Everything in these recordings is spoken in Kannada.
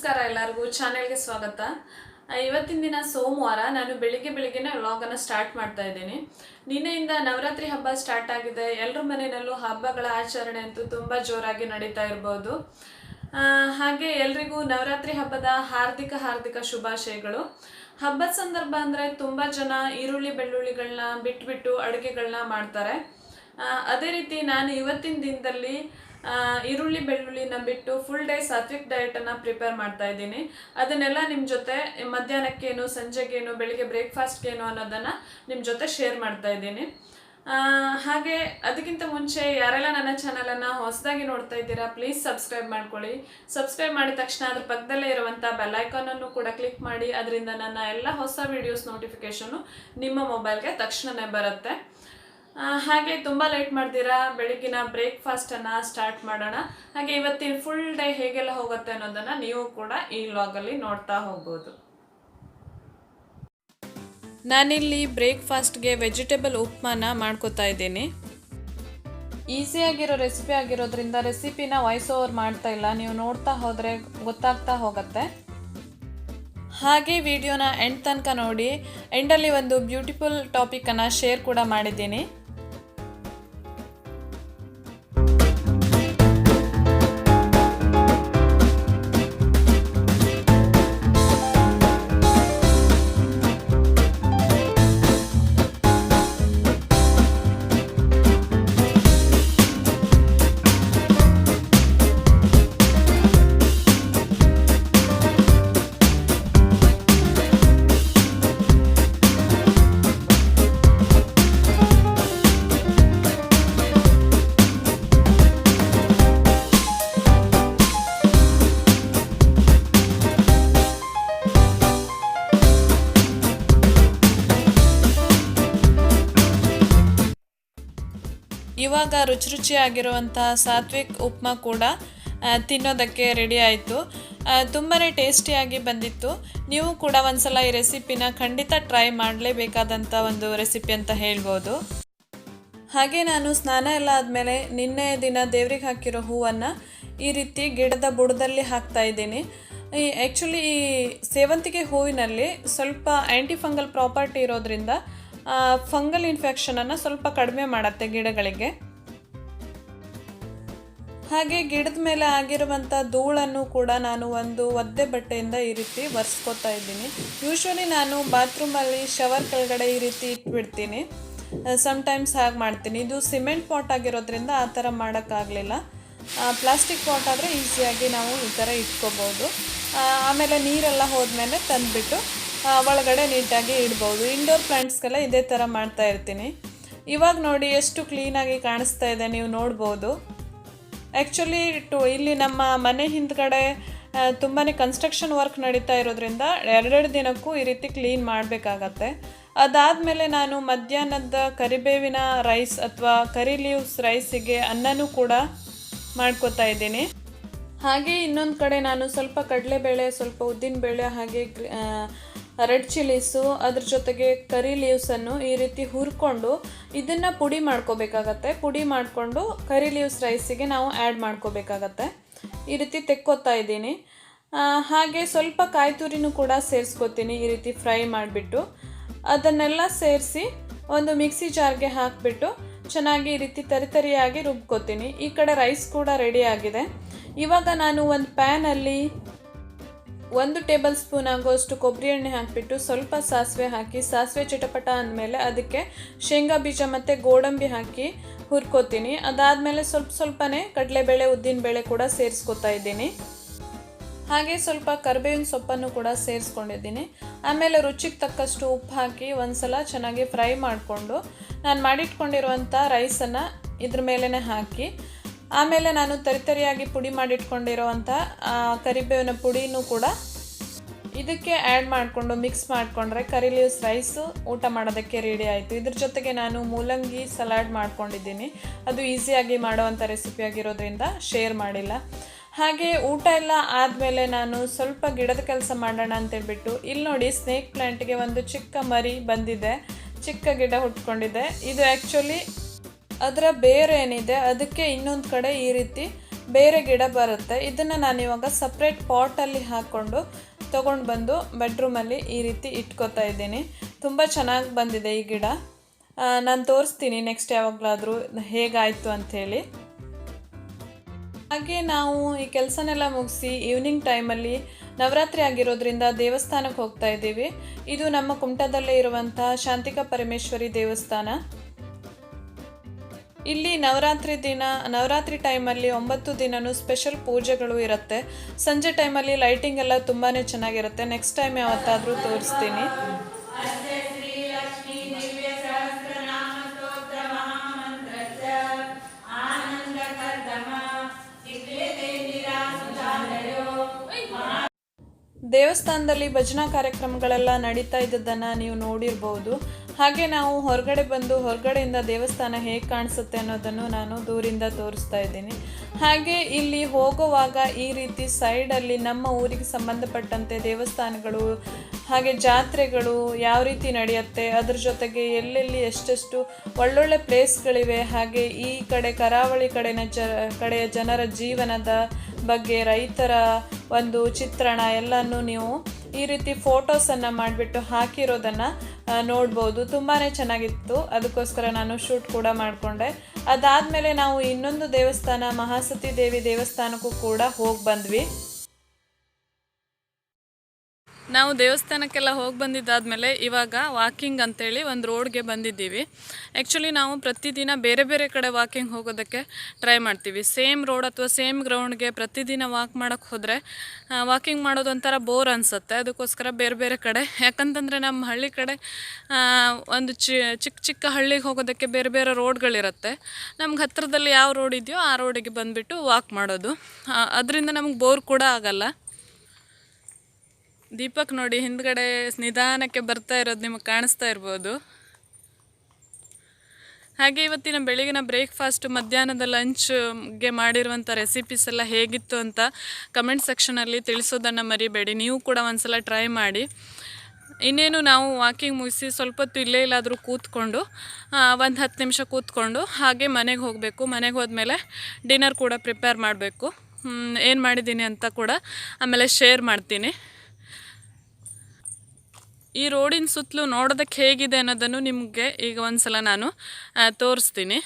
ನಮಸ್ಕಾರ ಎಲ್ಲರಿಗೂ ಚಾನೆಲ್ಗೆ ಸ್ವಾಗತ. ಇವತ್ತಿನ ದಿನ ಸೋಮವಾರ. ನಾನು ಬೆಳಿಗ್ಗೆನೇ ವ್ಲಾಗನ್ನು ಸ್ಟಾರ್ಟ್ ಮಾಡ್ತಾ ಇದ್ದೀನಿ. ನಿನ್ನೆಯಿಂದ ನವರಾತ್ರಿ ಹಬ್ಬ ಸ್ಟಾರ್ಟ್ ಆಗಿದೆ. ಎಲ್ಲರ ಮನೆಯಲ್ಲೂ ಹಬ್ಬಗಳ ಆಚರಣೆ ಅಂತೂ ತುಂಬ ಜೋರಾಗಿ ನಡೀತಾ ಇರ್ಬೋದು. ಹಾಗೆ ಎಲ್ರಿಗೂ ನವರಾತ್ರಿ ಹಬ್ಬದ ಹಾರ್ದಿಕ ಶುಭಾಶಯಗಳು. ಹಬ್ಬದ ಸಂದರ್ಭ ಅಂದರೆ ತುಂಬ ಜನ ಈರುಳ್ಳಿ ಬೆಳ್ಳುಳ್ಳಿಗಳನ್ನ ಬಿಟ್ಟು ಅಡುಗೆಗಳನ್ನ ಮಾಡ್ತಾರೆ. ಅದೇ ರೀತಿ ನಾನು ಇವತ್ತಿನ ದಿನದಲ್ಲಿ ಈರುಳ್ಳಿ ಬೆಳ್ಳುಳ್ಳಿನ ಬಿಟ್ಟು ಫುಲ್ ಡೇ ಸಾತ್ವಿಕ್ ಡಯಟನ್ನು ಪ್ರಿಪೇರ್ ಮಾಡ್ತಾ ಇದ್ದೀನಿ. ಅದನ್ನೆಲ್ಲ ನಿಮ್ಮ ಜೊತೆ ಮಧ್ಯಾಹ್ನಕ್ಕೇನು, ಸಂಜೆಗೇನು, ಬೆಳಿಗ್ಗೆ ಬ್ರೇಕ್ಫಾಸ್ಟ್ಗೇನು ಅನ್ನೋದನ್ನು ನಿಮ್ಮ ಜೊತೆ ಶೇರ್ ಮಾಡ್ತಾ ಇದ್ದೀನಿ. ಹಾಗೆ ಅದಕ್ಕಿಂತ ಮುಂಚೆ ಯಾರೆಲ್ಲ ನನ್ನ ಚಾನಲನ್ನು ಹೊಸದಾಗಿ ನೋಡ್ತಾ ಇದ್ದೀರಾ, ಪ್ಲೀಸ್ ಸಬ್ಸ್ಕ್ರೈಬ್ ಮಾಡ್ಕೊಳ್ಳಿ. ಸಬ್ಸ್ಕ್ರೈಬ್ ಮಾಡಿದ ತಕ್ಷಣ ಅದ್ರ ಪಕ್ಕದಲ್ಲೇ ಇರುವಂಥ ಬೆಲ್ ಐಕಾನನ್ನು ಕೂಡ ಕ್ಲಿಕ್ ಮಾಡಿ. ಅದರಿಂದ ನನ್ನ ಎಲ್ಲ ಹೊಸ ವೀಡಿಯೋಸ್ ನೋಟಿಫಿಕೇಷನ್ನು ನಿಮ್ಮ ಮೊಬೈಲ್ಗೆ ತಕ್ಷಣವೇ ಬರುತ್ತೆ. ಹಾಗೆ ತುಂಬ ಲೇಟ್ ಮಾಡ್ದಿರಾ ಬೆಳಗಿನ ಬ್ರೇಕ್ಫಾಸ್ಟನ್ನು ಸ್ಟಾರ್ಟ್ ಮಾಡೋಣ. ಹಾಗೆ ಇವತ್ತಿನ ಫುಲ್ ಡೇ ಹೇಗೆಲ್ಲ ಹೋಗುತ್ತೆ ಅನ್ನೋದನ್ನು ನೀವು ಕೂಡ ಈ ವ್ಲಾಗಲ್ಲಿ ನೋಡ್ತಾ ಹೋಗ್ಬೋದು. ನಾನಿಲ್ಲಿ ಬ್ರೇಕ್ಫಾಸ್ಟ್ಗೆ ವೆಜಿಟೇಬಲ್ ಉಪ್ಮಾನ ಮಾಡ್ಕೋತಾ ಇದ್ದೀನಿ. ಈಸಿಯಾಗಿರೋ ರೆಸಿಪಿ ಆಗಿರೋದ್ರಿಂದ ರೆಸಿಪಿನ ವಾಯ್ಸ್ ಓವರ್ ಮಾಡ್ತಾ ಇಲ್ಲ, ನೀವು ನೋಡ್ತಾ ಹೋದರೆ ಗೊತ್ತಾಗ್ತಾ ಹೋಗುತ್ತೆ. ಹಾಗೆ ವಿಡಿಯೋನ ಎಂಡ್ ತನಕ ನೋಡಿ. ಎಂಡಲ್ಲಿ ಒಂದು ಬ್ಯೂಟಿಫುಲ್ ಟಾಪಿಕನ್ನು ಶೇರ್ ಕೂಡ ಮಾಡಿದ್ದೀನಿ. ಇವಾಗ ರುಚಿಯಾಗಿರುವಂಥ ಸಾತ್ವಿಕ್ ಉಪ್ಮಾ ಕೂಡ ತಿನ್ನೋದಕ್ಕೆ ರೆಡಿ ಆಯಿತು. ತುಂಬಾ ಟೇಸ್ಟಿಯಾಗಿ ಬಂದಿತ್ತು. ನೀವು ಕೂಡ ಒಂದ್ಸಲ ಈ ರೆಸಿಪಿನ ಖಂಡಿತ ಟ್ರೈ ಮಾಡಲೇಬೇಕಾದಂಥ ಒಂದು ರೆಸಿಪಿ ಅಂತ ಹೇಳ್ಬೋದು. ಹಾಗೆ ನಾನು ಸ್ನಾನ ಎಲ್ಲ ಆದಮೇಲೆ ನಿನ್ನೆ ದಿನ ದೇವ್ರಿಗೆ ಹಾಕಿರೋ ಹೂವನ್ನು ಈ ರೀತಿ ಗಿಡದ ಬುಡದಲ್ಲಿ ಹಾಕ್ತಾ ಇದ್ದೀನಿ. ಆ್ಯಕ್ಚುಲಿ ಈ ಸೇವಂತಿಗೆ ಹೂವಿನಲ್ಲಿ ಸ್ವಲ್ಪ ಆ್ಯಂಟಿ ಫಂಗಲ್ ಪ್ರಾಪರ್ಟಿ ಇರೋದ್ರಿಂದ ಫಂಗಲ್ ಇನ್ಫೆಕ್ಷನನ್ನು ಸ್ವಲ್ಪ ಕಡಿಮೆ ಮಾಡುತ್ತೆ ಗಿಡಗಳಿಗೆ. ಹಾಗೆ ಗಿಡದ ಮೇಲೆ ಆಗಿರುವಂಥ ಧೂಳನ್ನು ಕೂಡ ನಾನು ಒಂದು ಒದ್ದೆ ಬಟ್ಟೆಯಿಂದ ಈ ರೀತಿ ಒರೆಸ್ಕೊತಾ ಇದ್ದೀನಿ. ಯೂಶ್ವಲಿ ನಾನು ಬಾತ್ರೂಮಲ್ಲಿ ಶವರ್ ಕೆಳಗಡೆ ಈ ರೀತಿ ಇಟ್ಬಿಡ್ತೀನಿ. ಸಮ್ಟೈಮ್ಸ್ ಹಾಗೆ ಮಾಡ್ತೀನಿ. ಇದು ಸಿಮೆಂಟ್ ಪಾಟ್ ಆಗಿರೋದ್ರಿಂದ ಆ ಥರ ಮಾಡೋಕ್ಕಾಗಲಿಲ್ಲ. ಪ್ಲಾಸ್ಟಿಕ್ ಪಾಟ್ ಆದರೆ ಈಸಿಯಾಗಿ ನಾವು ಈ ಥರ ಇಟ್ಕೋಬೋದು. ಆಮೇಲೆ ನೀರೆಲ್ಲ ಹೋದ್ಮೇಲೆ ತಂದುಬಿಟ್ಟು ಒಳಗಡೆ ನೀಟಾಗಿ ಇಡ್ಬೋದು. ಇಂಡೋರ್ ಪ್ಲಾಂಟ್ಸ್ಗೆಲ್ಲ ಇದೇ ಥರ ಮಾಡ್ತಾ ಇರ್ತೀನಿ. ಇವಾಗ ನೋಡಿ ಎಷ್ಟು ಕ್ಲೀನಾಗಿ ಕಾಣಿಸ್ತಾ ಇದೆ, ನೀವು ನೋಡ್ಬೋದು. ಆ್ಯಕ್ಚುಲಿ ಇಲ್ಲಿ ನಮ್ಮ ಮನೆ ಹಿಂದ್ಗಡೆ ತುಂಬಾ ಕನ್ಸ್ಟ್ರಕ್ಷನ್ ವರ್ಕ್ ನಡೀತಾ ಇರೋದ್ರಿಂದ ಎರಡೆರಡು ದಿನಕ್ಕೂ ಈ ರೀತಿ ಕ್ಲೀನ್ ಮಾಡಬೇಕಾಗತ್ತೆ. ಅದಾದಮೇಲೆ ನಾನು ಮಧ್ಯಾಹ್ನದ ಕರಿಬೇವಿನ ರೈಸ್ ಅಥವಾ ಕರಿ ಲೀವ್ಸ್ ರೈಸಿಗೆ ಅನ್ನನೂ ಕೂಡ ಮಾಡ್ಕೋತಾ ಇದ್ದೀನಿ. ಹಾಗೆ ಇನ್ನೊಂದು ಕಡೆ ನಾನು ಸ್ವಲ್ಪ ಕಡಲೆಬೇಳೆ, ಸ್ವಲ್ಪ ಉದ್ದಿನಬೇಳೆ, ಹಾಗೆ ರೆಡ್ ಚಿಲ್ಲೀಸು, ಅದ್ರ ಜೊತೆಗೆ ಕರಿ ಲೀವ್ಸನ್ನು ಈ ರೀತಿ ಹುರ್ಕೊಂಡು ಇದನ್ನು ಪುಡಿ ಮಾಡ್ಕೋಬೇಕಾಗತ್ತೆ. ಪುಡಿ ಮಾಡಿಕೊಂಡು ಕರಿ ಲೀವ್ಸ್ ರೈಸಿಗೆ ನಾವು ಆ್ಯಡ್ ಮಾಡ್ಕೋಬೇಕಾಗತ್ತೆ. ಈ ರೀತಿ ತೆಕ್ಕೋತಾ ಇದ್ದೀನಿ. ಹಾಗೆ ಸ್ವಲ್ಪ ಕಾಯಿ ತುರಿನೂ ಕೂಡ ಸೇರಿಸ್ಕೋತೀನಿ ಈ ರೀತಿ ಫ್ರೈ ಮಾಡಿಬಿಟ್ಟು. ಅದನ್ನೆಲ್ಲ ಸೇರಿಸಿ ಒಂದು ಮಿಕ್ಸಿ ಜಾರ್ಗೆ ಹಾಕಿಬಿಟ್ಟು ಚೆನ್ನಾಗಿ ಈ ರೀತಿ ತರಿಯಾಗಿ ರುಬ್ಕೋತೀನಿ. ಈ ಕಡೆ ರೈಸ್ ಕೂಡ ರೆಡಿ ಆಗಿದೆ. ಇವಾಗ ನಾನು ಒಂದು ಪ್ಯಾನಲ್ಲಿ 1 ಟೇಬಲ್ ಸ್ಪೂನ್ ಆಗೋಷ್ಟು ಕೊಬ್ಬರಿ ಎಣ್ಣೆ ಹಾಕಿಬಿಟ್ಟು ಸ್ವಲ್ಪ ಸಾಸಿವೆ ಹಾಕಿ, ಸಾಸಿವೆ ಚಿಟಪಟ ಅಂದಮೇಲೆ ಅದಕ್ಕೆ ಶೇಂಗಾ ಬೀಜ ಮತ್ತು ಗೋಡಂಬಿ ಹಾಕಿ ಹುರ್ಕೋತೀನಿ. ಅದಾದಮೇಲೆ ಸ್ವಲ್ಪನೇ ಕಡಲೆಬೇಳೆ, ಉದ್ದಿನಬೇಳೆ ಕೂಡ ಸೇರಿಸ್ಕೊತಾ ಇದ್ದೀನಿ. ಹಾಗೆ ಸ್ವಲ್ಪ ಕರಿಬೇವಿನ ಸೊಪ್ಪನ್ನು ಕೂಡ ಸೇರಿಸ್ಕೊಂಡಿದ್ದೀನಿ. ಆಮೇಲೆ ರುಚಿಗೆ ತಕ್ಕಷ್ಟು ಉಪ್ಪು ಹಾಕಿ ಒಂದು ಸಲ ಚೆನ್ನಾಗಿ ಫ್ರೈ ಮಾಡಿಕೊಂಡು ನಾನು ಮಾಡಿಟ್ಕೊಂಡಿರುವಂಥ ರೈಸನ್ನು ಇದ್ರ ಮೇಲೇ ಹಾಕಿ, ಆಮೇಲೆ ನಾನು ತರಿಯಾಗಿ ಪುಡಿ ಮಾಡಿಟ್ಕೊಂಡಿರೋವಂಥ ಕರಿಬೇವಿನ ಪುಡಿನೂ ಕೂಡ ಇದಕ್ಕೆ ಆ್ಯಡ್ ಮಾಡಿಕೊಂಡು ಮಿಕ್ಸ್ ಮಾಡಿಕೊಂಡ್ರೆ ಕರಿ ಲೀವ್ಸ್ ರೈಸು ಊಟ ಮಾಡೋದಕ್ಕೆ ರೆಡಿ ಆಯಿತು. ಇದ್ರ ಜೊತೆಗೆ ನಾನು ಮೂಲಂಗಿ ಸಲಾಡ್ ಮಾಡ್ಕೊಂಡಿದ್ದೀನಿ. ಅದು ಈಸಿಯಾಗಿ ಮಾಡೋವಂಥ ರೆಸಿಪಿ ಆಗಿರೋದ್ರಿಂದ ಶೇರ್ ಮಾಡಿಲ್ಲ. ಹಾಗೆ ಊಟ ಎಲ್ಲ ಆದಮೇಲೆ ನಾನು ಸ್ವಲ್ಪ ಗಿಡದ ಕೆಲಸ ಮಾಡೋಣ ಅಂತೇಳ್ಬಿಟ್ಟು ಇಲ್ಲಿ ನೋಡಿ ಸ್ನೇಕ್ ಪ್ಲ್ಯಾಂಟ್ಗೆ ಒಂದು ಚಿಕ್ಕ ಮರಿ ಬಂದಿದೆ, ಚಿಕ್ಕ ಗಿಡ ಹುಟ್ಕೊಂಡಿದೆ. ಇದು ಆ್ಯಕ್ಚುಲಿ ಅದರ ಬೇರೆ ಏನಿದೆ ಅದಕ್ಕೆ ಇನ್ನೊಂದು ಕಡೆ ಈ ರೀತಿ ಬೇರೆ ಗಿಡ ಬರುತ್ತೆ. ಇದನ್ನು ನಾನಿವಾಗ ಸಪ್ರೇಟ್ ಪಾಟಲ್ಲಿ ಹಾಕ್ಕೊಂಡು ತೊಗೊಂಡು ಬಂದು ಬೆಡ್ರೂಮಲ್ಲಿ ಈ ರೀತಿ ಇಟ್ಕೋತಾ ಇದ್ದೀನಿ. ತುಂಬ ಚೆನ್ನಾಗಿ ಬಂದಿದೆ ಈ ಗಿಡ. ನಾನು ತೋರಿಸ್ತೀನಿ ನೆಕ್ಸ್ಟ್ ಯಾವಾಗಲಾದರೂ ಹೇಗಾಯಿತು ಅಂಥೇಳಿ. ಹಾಗೆ ನಾವು ಈ ಕೆಲಸನೆಲ್ಲ ಮುಗಿಸಿ ಈವ್ನಿಂಗ್ ಟೈಮಲ್ಲಿ ನವರಾತ್ರಿ ಆಗಿರೋದ್ರಿಂದ ದೇವಸ್ಥಾನಕ್ಕೆ ಹೋಗ್ತಾ ಇದ್ದೀವಿ. ಇದು ನಮ್ಮ ಕುಮಟಾದಲ್ಲೇ ಇರುವಂಥ ಶಾಂತಿಕಾ ಪರಮೇಶ್ವರಿ ದೇವಸ್ಥಾನ. ಇಲ್ಲಿ ನವರಾತ್ರಿ ಟೈಮಲ್ಲಿ 9 ದಿನವೂ ಸ್ಪೆಷಲ್ ಪೂಜೆಗಳು ಇರುತ್ತೆ. ಸಂಜೆ ಟೈಮಲ್ಲಿ ಲೈಟಿಂಗ್ ಎಲ್ಲ ತುಂಬಾ ಚೆನ್ನಾಗಿರುತ್ತೆ. ನೆಕ್ಸ್ಟ್ ಟೈಮ್ ಯಾವತ್ತಾದರೂ ತೋರಿಸ್ತೀನಿ. ದೇವಸ್ಥಾನದಲ್ಲಿ ಭಜನಾ ಕಾರ್ಯಕ್ರಮಗಳೆಲ್ಲ ನಡೀತಾ ಇದ್ದದ್ದನ್ನು ನೀವು ನೋಡಿರ್ಬೋದು. ಹಾಗೆ ನಾವು ಹೊರಗಡೆಯಿಂದ ದೇವಸ್ಥಾನ ಹೇಗೆ ಕಾಣಿಸುತ್ತೆ ಅನ್ನೋದನ್ನು ನಾನು ದೂರಿಂದ ತೋರಿಸ್ತಾ ಇದ್ದೀನಿ. ಹಾಗೆ ಇಲ್ಲಿ ಹೋಗುವಾಗ ಈ ರೀತಿ ಸೈಡಲ್ಲಿ ನಮ್ಮ ಊರಿಗೆ ಸಂಬಂಧಪಟ್ಟಂತೆ ದೇವಸ್ಥಾನಗಳು ಹಾಗೆ ಜಾತ್ರೆಗಳು ಯಾವ ರೀತಿ ನಡೆಯುತ್ತೆ, ಅದ್ರ ಜೊತೆಗೆ ಎಲ್ಲೆಲ್ಲಿ ಎಷ್ಟೆಷ್ಟು ಒಳ್ಳೊಳ್ಳೆ ಪ್ಲೇಸ್ಗಳಿವೆ, ಹಾಗೆ ಈ ಕಡೆ ಕರಾವಳಿ ಕಡೆಯ ಜನರ ಜೀವನದ ಬಗ್ಗೆ, ರೈತರ ಒಂದು ಚಿತ್ರಣ ಎಲ್ಲನೂ ನೀವು ಈ ರೀತಿ ಫೋಟೋಸನ್ನು ಮಾಡಿಬಿಟ್ಟು ಹಾಕಿರೋದನ್ನು ನೋಡ್ಬೋದು. ತುಂಬಾ ಚೆನ್ನಾಗಿತ್ತು. ಅದಕ್ಕೋಸ್ಕರ ನಾನು ಶೂಟ್ ಕೂಡ ಮಾಡಿಕೊಂಡೆ. ಅದಾದಮೇಲೆ ನಾವು ಇನ್ನೊಂದು ದೇವಸ್ಥಾನ ಮಹಾಸತಿ ದೇವಿ ದೇವಸ್ಥಾನಕ್ಕೂ ಕೂಡ ಹೋಗಿ ಬಂದ್ವಿ. ನಾವು ದೇವಸ್ಥಾನಕ್ಕೆಲ್ಲ ಹೋಗಿ ಬಂದಿದ್ದಾದಮೇಲೆ ಇವಾಗ ವಾಕಿಂಗ್ ಅಂತೇಳಿ ಒಂದು ರೋಡ್ಗೆ ಬಂದಿದ್ದೀವಿ. ಆ್ಯಕ್ಚುಲಿ ನಾವು ಪ್ರತಿದಿನ ಬೇರೆ ಬೇರೆ ಕಡೆ ವಾಕಿಂಗ್ ಹೋಗೋದಕ್ಕೆ ಟ್ರೈ ಮಾಡ್ತೀವಿ. ಸೇಮ್ ರೋಡ್ ಅಥವಾ ಸೇಮ್ ಗ್ರೌಂಡ್ಗೆ ಪ್ರತಿದಿನ ವಾಕ್ ಮಾಡೋಕ್ಕೆ ಹೋದರೆ ವಾಕಿಂಗ್ ಮಾಡೋದು ಒಂಥರ ಬೋರ್ ಅನಿಸುತ್ತೆ. ಅದಕ್ಕೋಸ್ಕರ ಬೇರೆ ಬೇರೆ ಕಡೆ, ಯಾಕಂತಂದರೆ ನಮ್ಮ ಹಳ್ಳಿ ಕಡೆ ಒಂದು ಚಿಕ್ಕ ಹಳ್ಳಿಗೆ ಹೋಗೋದಕ್ಕೆ ಬೇರೆ ಬೇರೆ ರೋಡ್ಗಳಿರುತ್ತೆ. ನಮ್ಗೆ ಹತ್ತಿರದಲ್ಲಿ ಯಾವ ರೋಡ್ ಇದೆಯೋ ಆ ರೋಡಿಗೆ ಬಂದುಬಿಟ್ಟು ವಾಕ್ ಮಾಡೋದು. ಅದರಿಂದ ನಮ್ಗೆ ಬೋರ್ ಕೂಡ ಆಗಲ್ಲ. ದೀಪಕ್ ನೋಡಿ ಹಿಂದ್ಗಡೆ ನಿಧಾನಕ್ಕೆ ಬರ್ತಾ ಇರೋದು ನಿಮಗೆ ಕಾಣಿಸ್ತಾ ಇರ್ಬೋದು. ಹಾಗೆ ಇವತ್ತಿನ ಬೆಳಗಿನ ಬ್ರೇಕ್ಫಾಸ್ಟ್, ಮಧ್ಯಾಹ್ನದ ಲಂಚ್ಗೆ ಮಾಡಿರುವಂಥ ರೆಸಿಪೀಸ್ ಎಲ್ಲ ಹೇಗಿತ್ತು ಅಂತ ಕಮೆಂಟ್ ಸೆಕ್ಷನಲ್ಲಿ ತಿಳಿಸೋದನ್ನು ಮರಿಬೇಡಿ. ನೀವು ಕೂಡ ಒಂದ್ಸಲ ಟ್ರೈ ಮಾಡಿ. ಇನ್ನೇನು ನಾವು ವಾಕಿಂಗ್ ಮುಗಿಸಿ ಸ್ವಲ್ಪ ಹೊತ್ತು ಇಲ್ಲೇ ಇಲ್ಲಾದರೂ ಕೂತ್ಕೊಂಡು ಒಂದು 10 ನಿಮಿಷ ಕೂತ್ಕೊಂಡು ಹಾಗೆ ಮನೆಗೆ ಹೋಗಬೇಕು. ಮನೆಗೆ ಹೋದ್ಮೇಲೆ ಡಿನ್ನರ್ ಕೂಡ ಪ್ರಿಪೇರ್ ಮಾಡಬೇಕು. ಏನು ಮಾಡಿದ್ದೀನಿ ಅಂತ ಕೂಡ ಆಮೇಲೆ ಶೇರ್ ಮಾಡ್ತೀನಿ. ಈ ರೋಡಿನ ಸುತ್ತಲೂ ನೋಡೋದಕ್ಕೆ ಹೇಗಿದೆ ಅನ್ನೋದನ್ನು ನಿಮಗೆ ಈಗ ಒಂದ್ಸಲ ನಾನು ತೋರಿಸ್ತೀನಿ.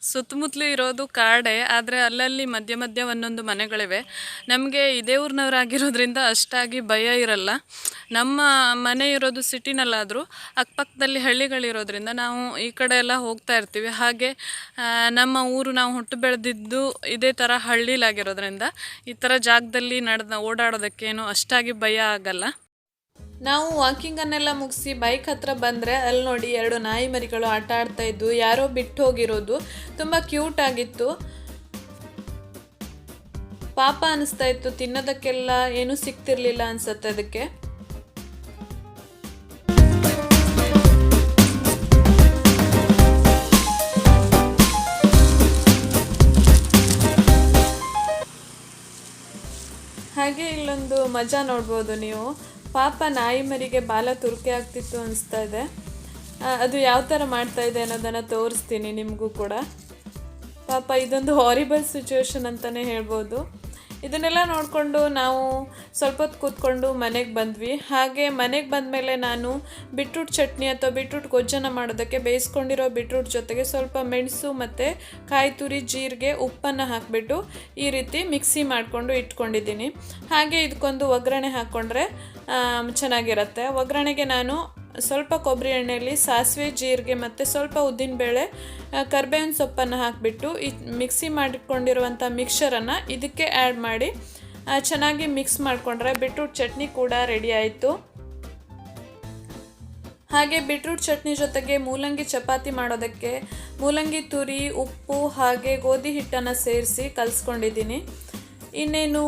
ಸುತ್ತಮುತ್ತಲೂ ಇರೋದು ಕಾಡೇ, ಆದರೆ ಅಲ್ಲಲ್ಲಿ ಮಧ್ಯ ಒಂದೊಂದು ಮನೆಗಳಿವೆ. ನಮಗೆ ಇದೇ ಊರಿನವರಾಗಿರೋದ್ರಿಂದ ಅಷ್ಟಾಗಿ ಭಯ ಇರಲ್ಲ. ನಮ್ಮ ಮನೆ ಇರೋದು ಸಿಟಿನಲ್ಲಾದರೂ ಅಕ್ಕಪಕ್ಕದಲ್ಲಿ ಹಳ್ಳಿಗಳಿರೋದ್ರಿಂದ ನಾವು ಈ ಕಡೆ ಎಲ್ಲ ಹೋಗ್ತಾ ಇರ್ತೀವಿ. ಹಾಗೆ ನಮ್ಮ ಊರು, ನಾವು ಹುಟ್ಟು ಬೆಳೆದಿದ್ದು ಇದೇ ಥರ ಹಳ್ಳಿಲಾಗಿರೋದ್ರಿಂದ ಈ ಥರ ಜಾಗದಲ್ಲಿ ಓಡಾಡೋದಕ್ಕೇನು ಅಷ್ಟಾಗಿ ಭಯ ಆಗಲ್ಲ. ನಾವು ವಾಕಿಂಗನ್ನೆಲ್ಲ ಮುಗಿಸಿ ಬೈಕ್ ಹತ್ರ ಬಂದರೆ ಅಲ್ಲಿ ನೋಡಿ 2 ನಾಯಿ ಮರಿಗಳು ಆಟ ಆಡ್ತಾ ಇದ್ದು, ಯಾರೋ ಬಿಟ್ಟು ಹೋಗಿರೋದು. ತುಂಬ ಕ್ಯೂಟ್ ಆಗಿತ್ತು. ಪಾಪ ಅನಿಸ್ತಾ ಇತ್ತು. ತಿನ್ನೋದಕ್ಕೆಲ್ಲ ಏನೂ ಸಿಗ್ತಿರ್ಲಿಲ್ಲ ಅನ್ಸುತ್ತೆ ಅದಕ್ಕೆ. ಹಾಗೆ ಇಲ್ಲೊಂದು ಮಜಾ ನೋಡ್ಬೋದು ನೀವು. ಪಾಪ ನಾಯಿ ಮರಿಗೆ ಬಾಲ ತುರ್ಕೆ ಆಗ್ತಿತ್ತು ಅನಿಸ್ತಾ ಇದೆ. ಅದು ಯಾವ ಥರ ಮಾಡ್ತಾ ಇದೆ ಅನ್ನೋದನ್ನು ತೋರಿಸ್ತೀನಿ ನಿಮಗೂ ಕೂಡ. ಪಾಪ ಇದೊಂದು ಹಾರಿಬಲ್ ಸಿಚುವೇಶನ್ ಅಂತಲೇ ಹೇಳ್ಬೋದು. ಇದನ್ನೆಲ್ಲ ನೋಡಿಕೊಂಡು ನಾವು ಸ್ವಲ್ಪ ಹೊತ್ತು ಕೂತ್ಕೊಂಡು ಮನೆಗೆ ಬಂದ್ವಿ. ಹಾಗೆ ಮನೆಗೆ ಬಂದಮೇಲೆ ನಾನು ಬೀಟ್ರೂಟ್ ಚಟ್ನಿ ಅಥವಾ ಬೀಟ್ರೂಟ್ ಗೊಜ್ಜನ್ನು ಮಾಡೋದಕ್ಕೆ ಬೇಯಿಸ್ಕೊಂಡಿರೋ ಬೀಟ್ರೂಟ್ ಜೊತೆಗೆ ಸ್ವಲ್ಪ ಮೆಣಸು ಮತ್ತು ಕಾಯಿ ತುರಿ, ಜೀರಿಗೆ, ಉಪ್ಪನ್ನು ಹಾಕಿಬಿಟ್ಟು ಈ ರೀತಿ ಮಿಕ್ಸಿ ಮಾಡಿಕೊಂಡು ಇಟ್ಕೊಂಡಿದ್ದೀನಿ. ಹಾಗೆ ಇದಕ್ಕೊಂದು ಒಗ್ಗರಣೆ ಹಾಕ್ಕೊಂಡ್ರೆ ಚೆನ್ನಾಗಿರುತ್ತೆ. ಒಗ್ಗರಣೆಗೆ ನಾನು ಸ್ವಲ್ಪ ಕೊಬ್ಬರಿ ಎಣ್ಣೆಯಲ್ಲಿ ಸಾಸಿವೆ, ಜೀರಿಗೆ ಮತ್ತು ಸ್ವಲ್ಪ ಉದ್ದಿನಬೇಳೆ, ಕರಿಬೇವಿನ ಸೊಪ್ಪನ್ನು ಹಾಕಿಬಿಟ್ಟು ಈ ಮಿಕ್ಸಿ ಮಾಡಿಕೊಂಡಿರುವಂಥ ಮಿಕ್ಸರನ್ನು ಇದಕ್ಕೆ ಆ್ಯಡ್ ಮಾಡಿ ಚೆನ್ನಾಗಿ ಮಿಕ್ಸ್ ಮಾಡಿಕೊಂಡ್ರೆ ಬೀಟ್ರೂಟ್ ಚಟ್ನಿ ಕೂಡ ರೆಡಿ ಆಯಿತು. ಹಾಗೆ ಬೀಟ್ರೂಟ್ ಚಟ್ನಿ ಜೊತೆಗೆ ಮೂಲಂಗಿ ಚಪಾತಿ ಮಾಡೋದಕ್ಕೆ ಮೂಲಂಗಿ ತುರಿ, ಉಪ್ಪು ಹಾಗೆ ಗೋಧಿ ಹಿಟ್ಟನ್ನು ಸೇರಿಸಿ ಕಲಿಸ್ಕೊಂಡಿದ್ದೀನಿ. ಇನ್ನೇನು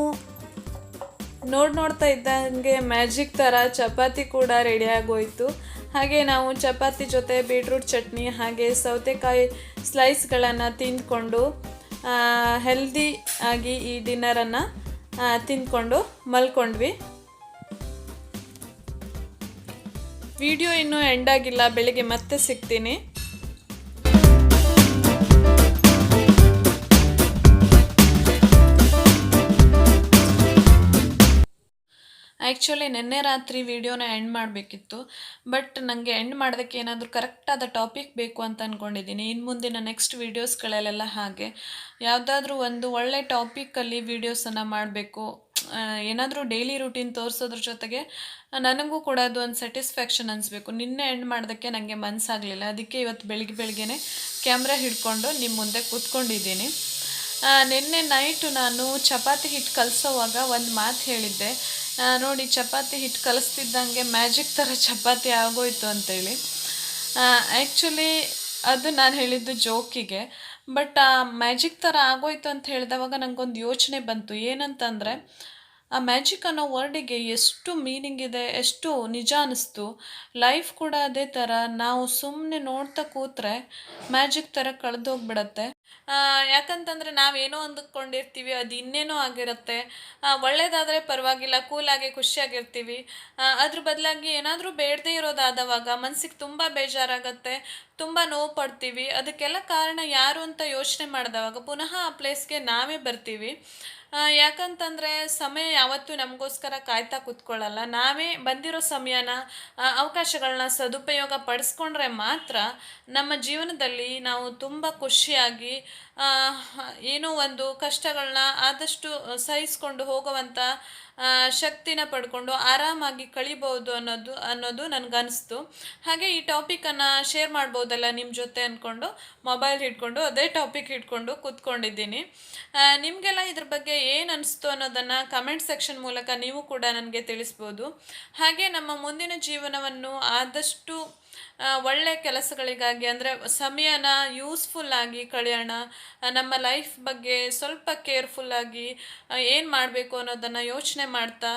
ನೋಡ್ತಾ ಇದ್ದಂಗೆ ಮ್ಯಾಜಿಕ್ ಥರ ಚಪಾತಿ ಕೂಡ ರೆಡಿ ಆಗೋಯಿತು. ಹಾಗೆ ನಾವು ಚಪಾತಿ ಜೊತೆ ಬೀಟ್ರೂಟ್ ಚಟ್ನಿ ಹಾಗೆ ಸೌತೆಕಾಯಿ ಸ್ಲೈಸ್ಗಳನ್ನು ತಿಂದ್ಕೊಂಡು ಹೆಲ್ದಿ ಆಗಿ ಈ ಡಿನ್ನರನ್ನು ತಿಂದ್ಕೊಂಡು ಮಲ್ಕೊಂಡ್ವಿ. ವಿಡಿಯೋ ಇನ್ನೂ ಎಂಡ್ ಆಗಿಲ್ಲ, ಬೆಳಿಗ್ಗೆ ಮತ್ತೆ ಸಿಗ್ತೀನಿ. ಆ್ಯಕ್ಚುಲಿ ನಿನ್ನೆ ರಾತ್ರಿ ವಿಡಿಯೋನ ಎಂಡ್ ಮಾಡಬೇಕಿತ್ತು, ಬಟ್ ನನಗೆ ಎಂಡ್ ಮಾಡೋದಕ್ಕೆ ಏನಾದರೂ ಕರೆಕ್ಟಾದ ಟಾಪಿಕ್ ಬೇಕು ಅಂತ ಅಂದ್ಕೊಂಡಿದ್ದೀನಿ. ಇನ್ನು ಮುಂದಿನ ನೆಕ್ಸ್ಟ್ ವೀಡಿಯೋಸ್ಗಳಲ್ಲೆಲ್ಲ ಹಾಗೆ ಯಾವುದಾದ್ರೂ ಒಂದು ಒಳ್ಳೆ ಟಾಪಿಕಲ್ಲಿ ವೀಡಿಯೋಸನ್ನು ಮಾಡಬೇಕು. ಏನಾದರೂ ಡೈಲಿ ರೂಟೀನ್ ತೋರಿಸೋದ್ರ ಜೊತೆಗೆ ನನಗೂ ಕೂಡ ಅದು ಒಂದು ಸ್ಯಾಟಿಸ್ಫ್ಯಾಕ್ಷನ್ ಅನಿಸ್ಬೇಕು. ನಿನ್ನೆ ಎಂಡ್ ಮಾಡೋದಕ್ಕೆ ನನಗೆ ಮನಸ್ಸಾಗಲಿಲ್ಲ, ಅದಕ್ಕೆ ಇವತ್ತು ಬೆಳಗ್ಗೆನೇ ಕ್ಯಾಮ್ರಾ ಹಿಡ್ಕೊಂಡು ನಿಮ್ಮ ಮುಂದೆ ಕೂತ್ಕೊಂಡಿದ್ದೀನಿ. ನಿನ್ನೆ ನೈಟು ನಾನು ಚಪಾತಿ ಹಿಟ್ಟು ಕಲಸೋವಾಗ ಒಂದು ಮಾತು ಹೇಳಿದ್ದೆ, ನೋಡಿ ಚಪಾತಿ ಹಿಟ್ಟು ಕಲಿಸ್ತಿದ್ದಂಗೆ ಮ್ಯಾಜಿಕ್ ಥರ ಚಪಾತಿ ಆಗೋಯ್ತು ಅಂತೇಳಿ. ಆ್ಯಕ್ಚುಲಿ ಅದು ನಾನು ಹೇಳಿದ್ದು ಜೋಕಿಗೆ, ಬಟ್ ಆ ಮ್ಯಾಜಿಕ್ ಥರ ಆಗೋಯ್ತು ಅಂತ ಹೇಳಿದವಾಗ ನನಗೊಂದು ಯೋಚನೆ ಬಂತು. ಏನಂತಂದರೆ, ಆ ಮ್ಯಾಜಿಕ್ ಅನ್ನೋ ವರ್ಡಿಗೆ ಎಷ್ಟು ಮೀನಿಂಗ್ ಇದೆ, ಎಷ್ಟು ನಿಜ ಅನ್ನಿಸ್ತು. ಲೈಫ್ ಕೂಡ ಅದೇ ಥರ, ನಾವು ಸುಮ್ಮನೆ ನೋಡ್ತಾ ಕೂತ್ರೆ ಮ್ಯಾಜಿಕ್ ಥರ ಕಳೆದೋಗ್ಬಿಡತ್ತೆ. ಯಾಕಂತಂದರೆ ನಾವೇನೋ ಅಂದುಕೊಂಡಿರ್ತೀವಿ, ಅದು ಇನ್ನೇನೋ ಆಗಿರುತ್ತೆ. ಒಳ್ಳೇದಾದರೆ ಪರವಾಗಿಲ್ಲ, ಕೂಲಾಗಿ ಖುಷಿಯಾಗಿರ್ತೀವಿ. ಅದ್ರ ಬದಲಾಗಿ ಏನಾದರೂ ಬೇಡದೇ ಇರೋದಾದವಾಗ ಮನಸ್ಸಿಗೆ ತುಂಬ ಬೇಜಾರಾಗತ್ತೆ, ತುಂಬ ನೋವು ಪಡ್ತೀವಿ. ಅದಕ್ಕೆಲ್ಲ ಕಾರಣ ಯಾರು ಅಂತ ಯೋಚನೆ ಮಾಡಿದವಾಗ ಪುನಃ ಆ ಪ್ಲೇಸ್ಗೆ ನಾವೇ ಬರ್ತೀವಿ. ಯಾಕಂತಂದರೆ ಸಮಯ ಯಾವತ್ತೂ ನಮಗೋಸ್ಕರ ಕಾಯ್ತಾ ಕೂತ್ಕೊಳ್ಳಲ್ಲ. ನಾವೇ ಬಂದಿರೋ ಸಮಯನ, ಅವಕಾಶಗಳನ್ನ ಸದುಪಯೋಗ ಪಡಿಸ್ಕೊಂಡ್ರೆ ಮಾತ್ರ ನಮ್ಮ ಜೀವನದಲ್ಲಿ ನಾವು ತುಂಬ ಖುಷಿಯಾಗಿ ಏನೋ ಒಂದು ಕಷ್ಟಗಳನ್ನ ಆದಷ್ಟು ಸಹಿಸ್ಕೊಂಡು ಹೋಗುವಂಥ ಶಕ್ತಿನ ಪಡ್ಕೊಂಡು ಆರಾಮಾಗಿ ಕಳಿಬೋದು ಅನ್ನೋದು ನನಗನ್ನಿಸ್ತು. ಹಾಗೆ ಈ ಟಾಪಿಕನ್ನು ಶೇರ್ ಮಾಡ್ಬೋದಲ್ಲ ನಿಮ್ಮ ಜೊತೆ ಅಂದ್ಕೊಂಡು ಮೊಬೈಲ್ ಹಿಡ್ಕೊಂಡು ಅದೇ ಟಾಪಿಕ್ ಹಿಡ್ಕೊಂಡು ಕೂತ್ಕೊಂಡಿದ್ದೀನಿ. ನಿಮಗೆಲ್ಲ ಇದ್ರ ಬಗ್ಗೆ ಏನು ಅನಿಸ್ತು ಅನ್ನೋದನ್ನು ಕಮೆಂಟ್ ಸೆಕ್ಷನ್ ಮೂಲಕ ನೀವು ಕೂಡ ನನಗೆ ತಿಳಿಸ್ಬೋದು. ಹಾಗೆ ನಮ್ಮ ಮುಂದಿನ ಜೀವನವನ್ನು ಆದಷ್ಟು ಒಳ್ಳೆ ಕೆಲಸಗಳಿಗಾಗಿ, ಅಂದರೆ ಸಮಯನ ಯೂಸ್ಫುಲ್ಲಾಗಿ ಕಳೆಯೋಣ. ನಮ್ಮ ಲೈಫ್ ಬಗ್ಗೆ ಸ್ವಲ್ಪ ಕೇರ್ಫುಲ್ಲಾಗಿ ಏನು ಮಾಡಬೇಕು ಅನ್ನೋದನ್ನು ಯೋಚನೆ ಮಾಡ್ತಾ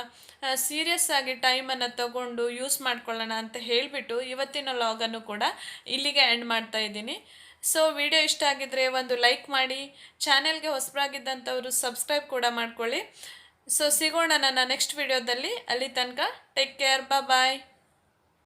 ಸೀರಿಯಸ್ ಆಗಿ ಟೈಮನ್ನು ತಗೊಂಡು ಯೂಸ್ ಮಾಡ್ಕೊಳ್ಳೋಣ ಅಂತ ಹೇಳಿಬಿಟ್ಟು ಇವತ್ತಿನ ಲಾಗನ್ನು ಕೂಡ ಇಲ್ಲಿಗೆ ಎಂಡ್ ಮಾಡ್ತಾ ಇದ್ದೀನಿ. ಸೊ ವಿಡಿಯೋ ಇಷ್ಟ ಆಗಿದ್ದರೆ ಒಂದು ಲೈಕ್ ಮಾಡಿ, ಚಾನೆಲ್ಗೆ ಹೊಸಬರಾಗಿದ್ದಂಥವರು ಸಬ್ಸ್ಕ್ರೈಬ್ ಕೂಡ ಮಾಡ್ಕೊಳ್ಳಿ. ಸೊ ಸಿಗೋಣ ನನ್ನ ನೆಕ್ಸ್ಟ್ ವಿಡಿಯೋದಲ್ಲಿ. ಅಲ್ಲಿ ತನಕ ಟೇಕ್ ಕೇರ್, ಬಾಯ್.